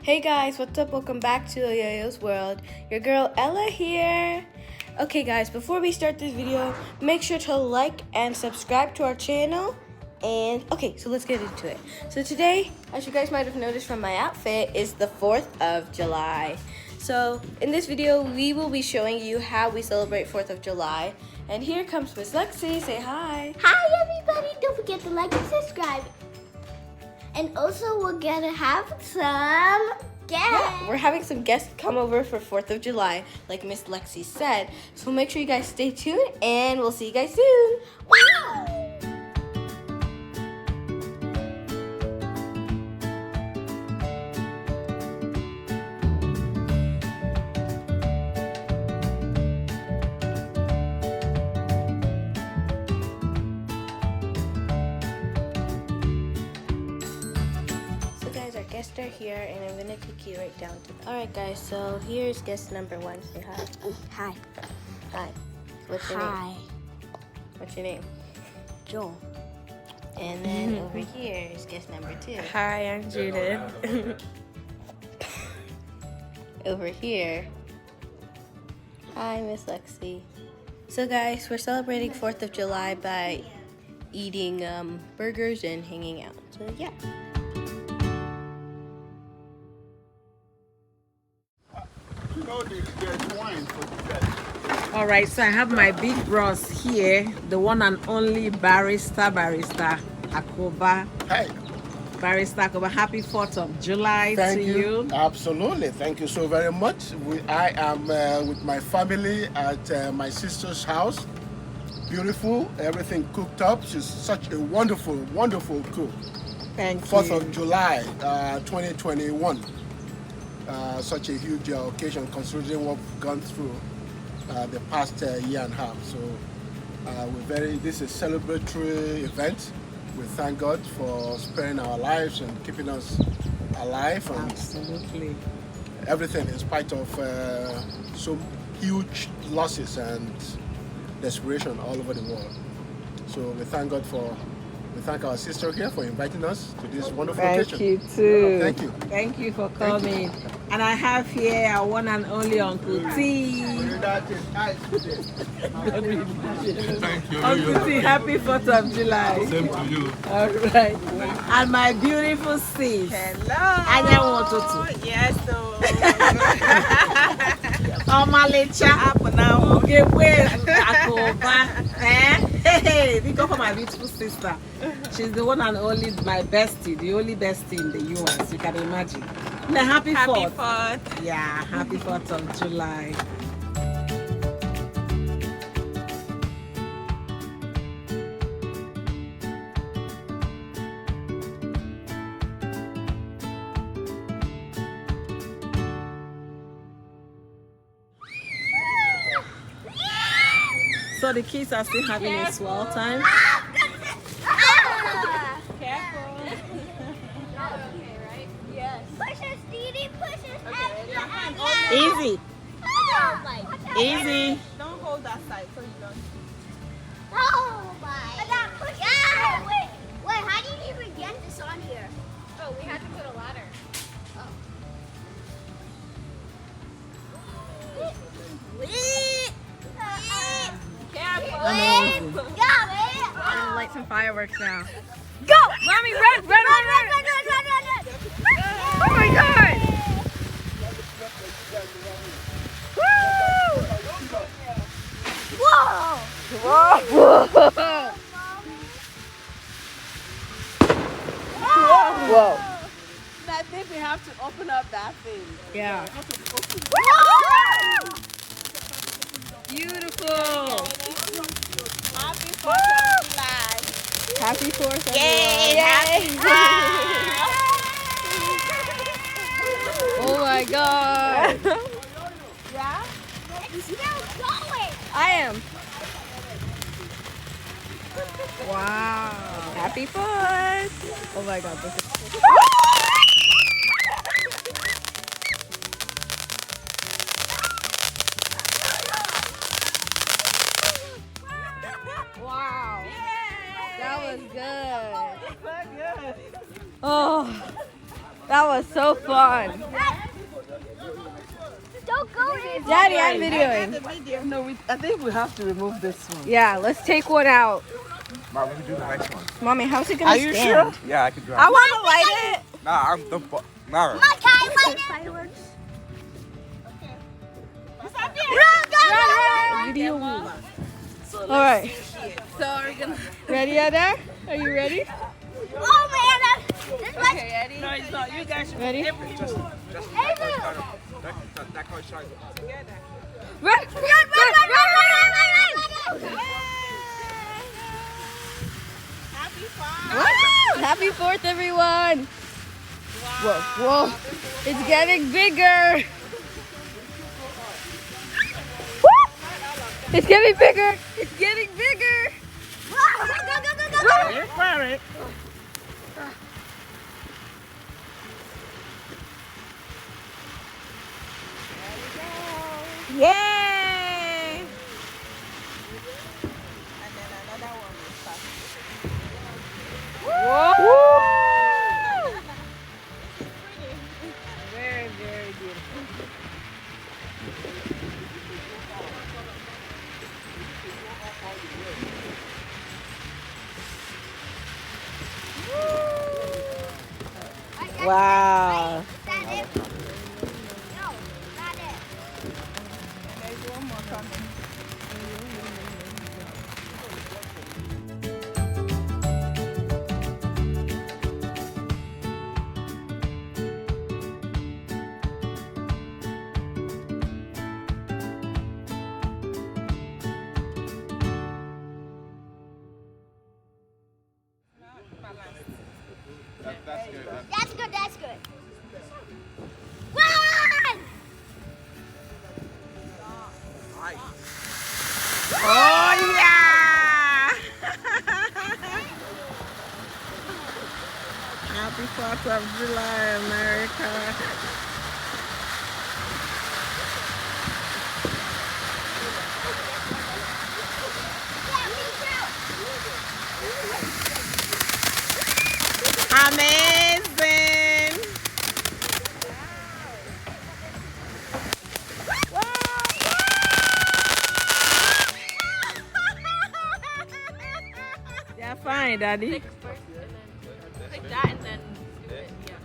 Hey guys, what's up? Welcome back to Yo-Yo's World. Your girl Ella here. Okay guys, before we start this video, make sure to like and subscribe to our channel. And okay, so let's get into it. So today, as you guys might have noticed from my outfit, is the 4th of July. So in this video, we will be showing you how we celebrate 4th of July. And here comes Miss Lexi. Say hi. Hi everybody, don't forget to like and subscribe. And also we're gonna have some guests. Yeah, we're having some guests come over for 4th of July, like Miss Lexi said. So make sure you guys stay tuned and we'll see you guys soon. Wow! Guests are here and I'm gonna take you right down to them. Alright guys, so here's guest number 1. Say hi. Hi. Hi. What's your name? What's your name? Joel. And then over here is guest number 2. Hi, I'm Judith. Over here. Hi, Miss Lexi. So guys, we're celebrating 4th of July by eating burgers and hanging out. So yeah. All right, so I have my big bros here, the one and only Barrister Akoba. Hey, Barrister Akoba, happy 4th of July thank to you. Absolutely. Thank you so very much. I am with my family at my sister's house. Beautiful, everything cooked up. She's such a wonderful, wonderful cook. Thank 4th you. of July, 2021. Such a huge occasion considering what we've gone through the past year and a half. So this is a celebratory event. We thank God for sparing our lives and keeping us alive and Absolutely. everything in spite of some huge losses and desperation all over the world. So we thank God we thank our sister here for inviting us to this wonderful Thank occasion. you too. Thank you. Thank you for coming. And I have here our one and only Uncle T. Thank you. Uncle T, happy 4th of July. Same to you. All right. And my beautiful sis. Hello. Anya Wototo. Yes, so. Omalecha. Up now. Ugewe Akoba. Hey, we go for my beautiful sister. She's the one and only, my bestie, the only bestie in the US. You can imagine. Now, happy 4th. Happy 4th. Yeah, happy 4th of July. So the kids are still having a swell time. Careful. Push us, Didi, push us. Easy, Oh my. easy. Don't hold that side so you don't. Oh my. Yeah. Wait, how do you even get this on here? Oh, we had to put a ladder. Careful. Amazing. I'm gonna light some fireworks now. Go! Mommy, run, run, run, run! Oh my god! Whoa! Whoa. I think we have to open up that thing. Yeah. Beautiful. Happy 4th of July. Happy 4th of Yay! Oh my god. Yeah? It's still going! I am. Wow. Happy 4th. Oh my god, this is wow. That was good. So good. Oh. That was so fun. Don't go in. Daddy, I'm videoing. No, I think we have to remove this one. Yeah, let's take one out. Mom, let me do the next one. Mommy, how's it gonna Are you stand? sure? Yeah, I can drive. I want to light it. Nah, I'm the Nah. My guy, like fireworks. Video. All right. So we're gonna. Ready, Ada? Are you ready? Oh man, this was Eddie. No, it's not. You guys should Ready? That car shines. Run! Happy fun. Woo! Happy 4th, everyone! Whoa, whoa! It's getting bigger. Woo! It's getting bigger. It's getting bigger. Wait for it. Yay! And then another one will start. Whoa! Very, very beautiful. Wow. That's good. That's good, that's good. Run! Oh yeah! Happy 4th of July, America. Amazing! Yeah, fine, Daddy. Like that and then do it. Yeah.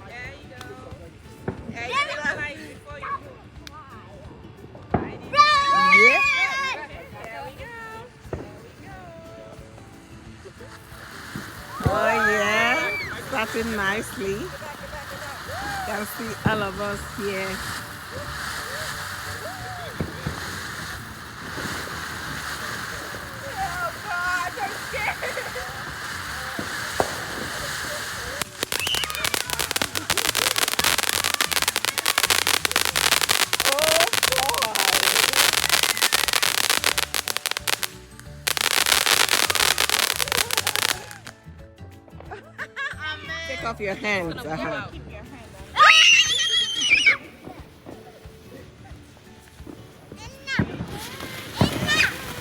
There you go. Yeah. Oh yeah, starting nicely. You can see all of us here. Take off your hands.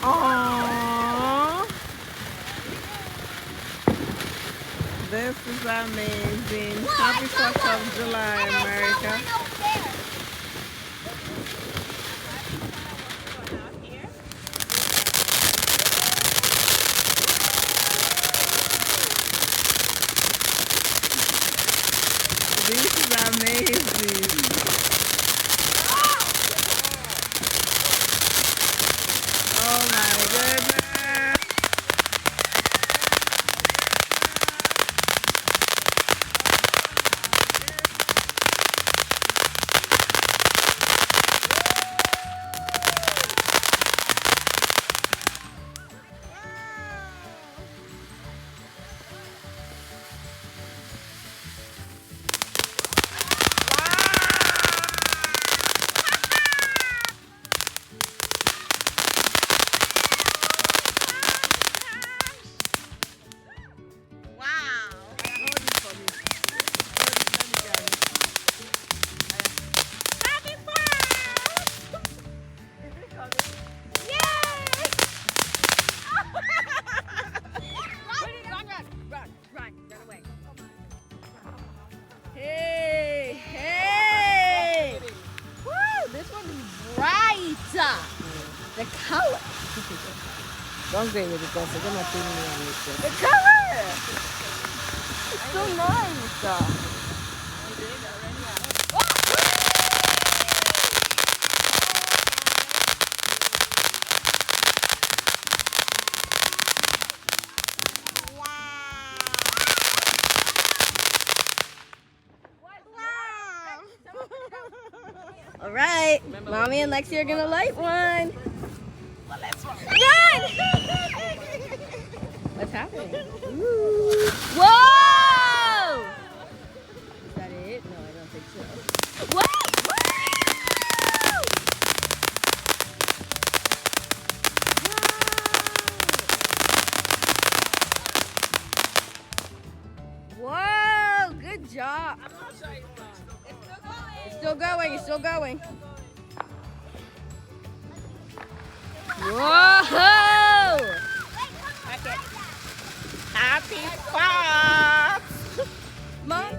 Aww. This is amazing. Happy 4th of July, America. This is amazing. Oh my goodness. Don't go away because you're gonna pay me and it's The color! It's so nice. All right, Mommy and Lexi are gonna light one. Run! What's happening? Ooh. Whoa! Is that it? No, I don't think so. Whoa! Whoa! Good job. It's still going. It's still going. Whoa! Happy Pops! Mom.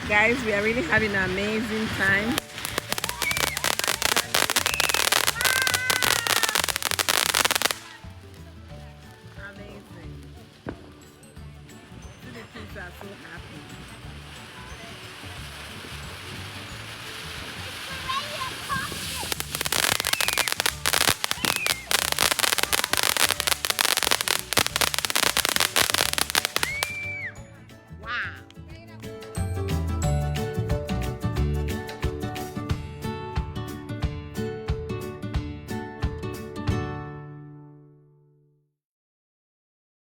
Guys, we are really having an amazing time. Amazing. The kids are so happy.